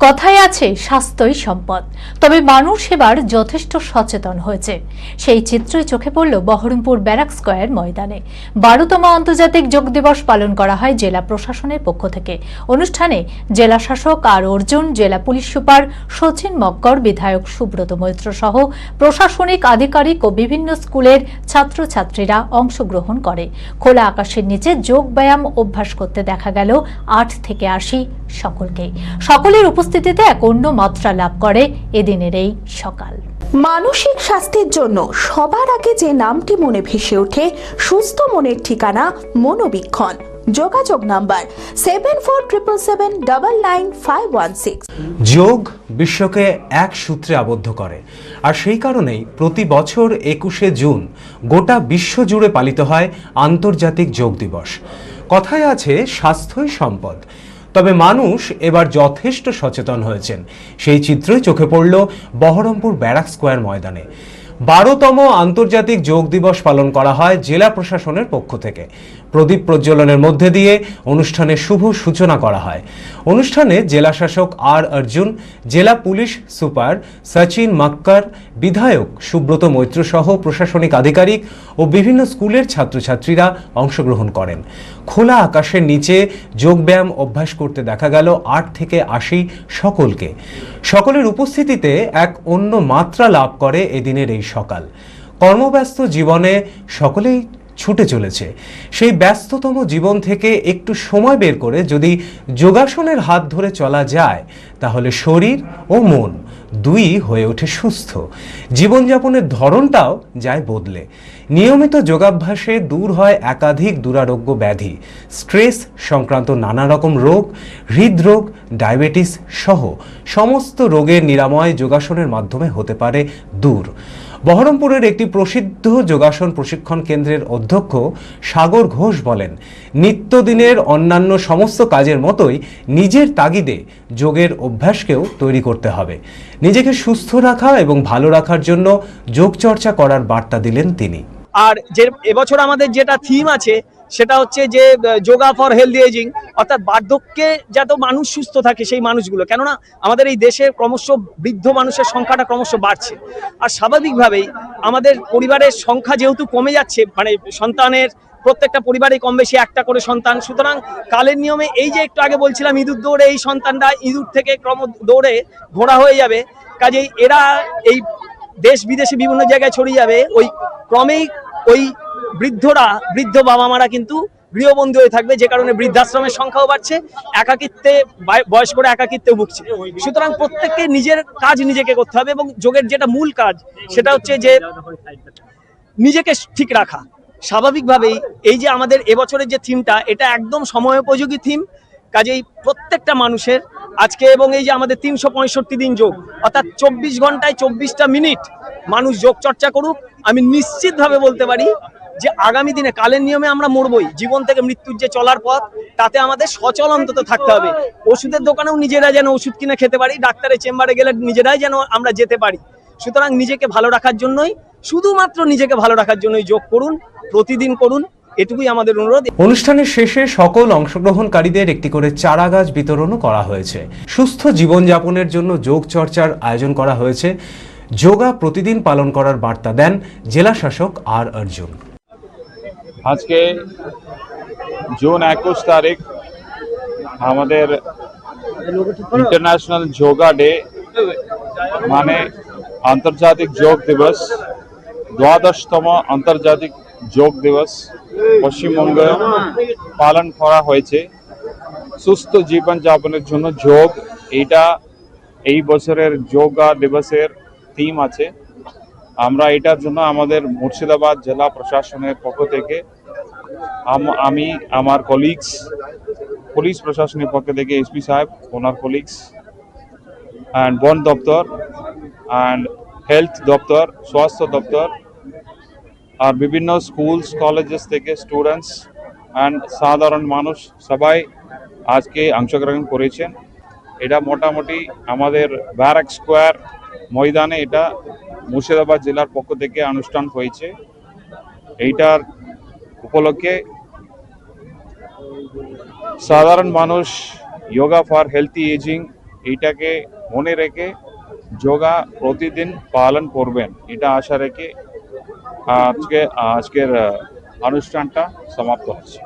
কথায় আছে স্বাস্থ্যই সম্পদ, তবে মানুষ এবার যথেষ্ট সচেতন হয়েছে। সেই চিত্রই চোখে পড়ল বহরমপুর ব্যারাক স্কয়ার ময়দানে। 12তম আন্তর্জাতিক যোগ দিবস পালন করা হয় জেলা প্রশাসনের পক্ষ থেকে। অনুষ্ঠানে জেলা শাসক আর অর্জুন, জেলা পুলিশ সুপার সচিন মক্কর, বিধায়ক সুব্রত মৈত্র সহ প্রশাসনিক আধিকারিক ও বিভিন্ন স্কুলের ছাত্রছাত্রীরা অংশগ্রহণ করে। খোলা আকাশের নিচে যোগ ব্যায়াম অভ্যাস করতে দেখা গেল 8 থেকে 80 সকলকে। সকলের উপস্থিতিতে এক অন্য মাত্রা লাভ করে এদিনের এই সকাল। মানসিক স্বাস্থ্যের জন্য সবার আগে যে নামটি মনে ভেসে ওঠে, সুস্থ মনের ঠিকানা মনোবীক্ষণ। যোগাযোগ নাম্বার 7477799516। যোগ বিশ্বকে এক সূত্রে আবদ্ধ করে, আর সেই কারণেই প্রতি বছর 21শে জুন গোটা বিশ্ব জুড়ে পালিত হয় আন্তর্জাতিক যোগ দিবস। কথায় আছে স্বাস্থ্যই সম্পদ, তবে মানুষ এবার যথেষ্ট সচেতন হয়েছেন। সেই চিত্রই চোখে পড়ল বহরমপুর ব্যারাক স্কয়ার ময়দানে। 12তম আন্তর্জাতিক যোগ দিবস পালন করা হয় জেলা প্রশাসনের পক্ষ থেকে। প্রদীপ প্রজ্বলনের মধ্যে দিয়ে অনুষ্ঠানের শুভ সূচনা করা হয়। অনুষ্ঠানে জেলা শাসক আর অর্জুন, জেলা পুলিশ সুপার সচিন মক্কর, বিধায়ক সুব্রত মৈত্র সহ প্রশাসনিক আধিকারিক ও বিভিন্ন স্কুলের ছাত্রছাত্রীরা অংশগ্রহণ করেন। খোলা আকাশের নিচে যোগব্যায়াম অভ্যাস করতে দেখা গেল 8 থেকে 80 সকলকে। সকলের উপস্থিতিতে এক অন্য মাত্রা লাভ করে এদিনের এই সকাল। কর্মব্যস্ত জীবনে সকলেই ছুটে চলেছে। সেই ব্যস্ততম জীবন থেকে একটু সময় বের করে যদি যোগাসনের হাত ধরে চলা যায়, তাহলে শরীর ও মন দুই হয়ে ওঠে সুস্থ। জীবনযাপনের ধরনটাও যায় বদলে। নিয়মিত যোগাভ্যাসে দূর হয় একাধিক দুরারোগ্য ব্যাধি, স্ট্রেস সংক্রান্ত নানা রকম রোগ, হৃদরোগ, ডায়াবেটিস সহ সমস্ত রোগের নিরাময় যোগাসনের মাধ্যমে হতে পারে দূর। বহরমপুরের একটি প্রসিদ্ধ যোগাসন প্রশিক্ষণ কেন্দ্রের অধ্যক্ষ সাগর ঘোষ বলেন, নিত্যদিনের অন্যান্য সমস্ত কাজের মতোই নিজের তাগিদে যোগের অভ্যাসকেও তৈরি করতে হবে। নিজেকে সুস্থ রাখা এবং ভালো রাখার জন্য যোগচর্চা করার বার্তা দিলেন তিনি। আর যে এবছর আমাদের যেটা থিম আছে সেটা হচ্ছে যে যোগা ফর হেলদি এজিং, অর্থাৎ বার্ধক্যে যাতে মানুষ সুস্থ থাকে সেই মানুষগুলো। কেননা আমাদের এই দেশে ক্রমশ বৃদ্ধ মানুষের সংখ্যাটা ক্রমশ বাড়ছে, আর স্বাভাবিকভাবেই আমাদের পরিবারের সংখ্যা যেহেতু কমে যাচ্ছে, মানে সন্তানের প্রত্যেকটা পরিবারে কম বেশি একটা করে সন্তান, সুতরাং কালের নিয়মে এই যে একটু আগে বলছিলাম ইঁদুর দৌড়ে এই সন্তানটা ইঁদুর থেকে ক্রম দৌড়ে ঘোড়া হয়ে যাবে, কাজেই এরা এই দেশ বিদেশে বিভিন্ন জায়গায় ছড়িয়ে যাবে। ওই ক্রমেই ওই বৃদ্ধ বাবা মারা কিন্তু গৃহবন্দী হয়ে থাকবে, যে কারণে বৃদ্ধাশ্রমের সংখ্যাও বাড়ছে, একাকিত্বে বয়স্করা একাকিত্বে ভুগছে। সুতরাং প্রত্যেককে নিজের কাজ নিজেকে করতে হবে, এবং যোগের যেটা মূল কাজ সেটা হচ্ছে যে নিজেকে ঠিক রাখা। স্বাভাবিকভাবেই এই যে আমাদের এবছরের যে থিমটা, এটা একদম সময়োপযোগী থিম। কাজেই প্রত্যেকটা মানুষের আজকে, এবং এই যে আমাদের 365 দিন যোগ, অর্থাৎ 24 ঘন্টায় 24টা মিনিট মানুষ যোগ চর্চা করুক। আমি নিশ্চিতভাবে বলতে পারি যে আগামী দিনে কালের নিয়মে আমরা মরবই, জীবন থেকে মৃত্যুর যে চলার পথ, তাতে আমাদের সচল অন্তত থাকতে হবে। ওষুধের দোকানেও নিজেরা যেন ওষুধ কিনে খেতে পারি, ডাক্তারের চেম্বারে গেলে নিজেরাই যেন আমরা যেতে পারি। সুতরাং নিজেকে ভালো রাখার জন্যই, শুধুমাত্র নিজেকে ভালো রাখার জন্যই যোগ করুন, প্রতিদিন করুন, এটুকুই আমাদের অনুরোধ। অনুষ্ঠানের শেষে সকল অংশগ্রহণকারীদের একটি করে চারা গাছ বিতরণও করা হয়েছে। সুস্থ জীবনযাপনের জন্য যোগ চর্চার আয়োজন করা হয়েছে। যোগা প্রতিদিন পালন করার বার্তা দেন জেলা শাসক আর অর্জুন। আজকে জুন 21 তারিখ আমাদের ইন্টারন্যাশনাল যোগা ডে, মানে আন্তর্জাতিক যোগ দিবস। 12তম আন্তর্জাতিক যোগ দিবস পশ্চিমবঙ্গে পালন করা হয়েছে। সুস্থ জীবনযাপনের জন্য যোগ, এটা এই বছরের যোগা দিবসের থিম আছে। আমরা এটার জন্য আমাদের মুর্শিদাবাদ জেলা প্রশাসনের পক্ষ থেকে, আমি আমার কলিগস, পুলিশ প্রশাসনের পক্ষ থেকে এসপি সাহেব, ওনার কলিগস অ্যান্ড বন দপ্তর অ্যান্ড হেলথ দপ্তর, স্বাস্থ্য দপ্তর, আর বিভিন্ন স্কুলস কলেজেস থেকে স্টুডেন্টস অ্যান্ড সাধারণ মানুষ সবাই আজকে অংশগ্রহণ করেছেন। এটা মোটামুটি আমাদের ব্যারাক স্কয়ার ময়দানে এটা মুর্শিদাবাদ জেলার পক্ষ থেকে অনুষ্ঠান হয়েছে। এইটার উপলক্ষে সাধারণ মানুষ যোগা ফর হেলথি এজিং এইটাকে মনে রেখে যোগা প্রতিদিন পালন করবেন, এটা আশা রেখে আজকের অনুষ্ঠানটা সমাপ্ত হচ্ছে।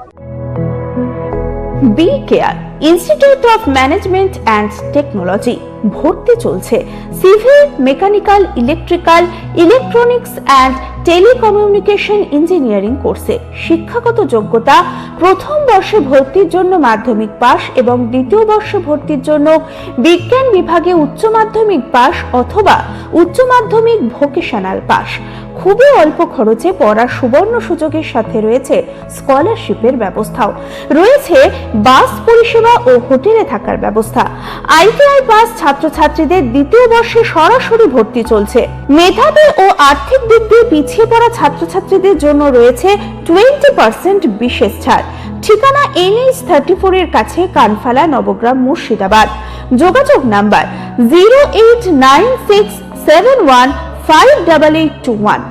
B Care institute of management and technology ভর্তি চলছে civil, mechanical, electrical, electronics and telecommunication engineering কোর্সে। শিক্ষাগত যোগ্যতা: প্রথম বর্ষে ভর্তির জন্য মাধ্যমিক পাস এবং দ্বিতীয় বর্ষে ভর্তির জন্য বিজ্ঞান বিভাগে উচ্চ মাধ্যমিক পাস অথবা উচ্চ মাধ্যমিক ভোকেশনাল পাস। খুবই অল্প খরচে পড়ার সুবর্ণ সুযোগের সাথে রয়েছে স্কলারশিপের ব্যবস্থাও। রয়েছে বাস পরিষেবা ও হোটেলে থাকার ব্যবস্থা। আইটিআই পাস ছাত্রছাত্রীদের দ্বিতীয় বর্ষে সরাসরি ভর্তি চলছে। মেধাবী ও আর্থিক দিক দিয়ে পিছিয়ে পড়া ছাত্রছাত্রীদের জন্য রয়েছে 20% বিশেষ ছাড়। ঠিকানা NH34 এর কাছে, কানফালা, নবগ্রাম, মুর্শিদাবাদ। যোগাযোগ নাম্বার 08967158821।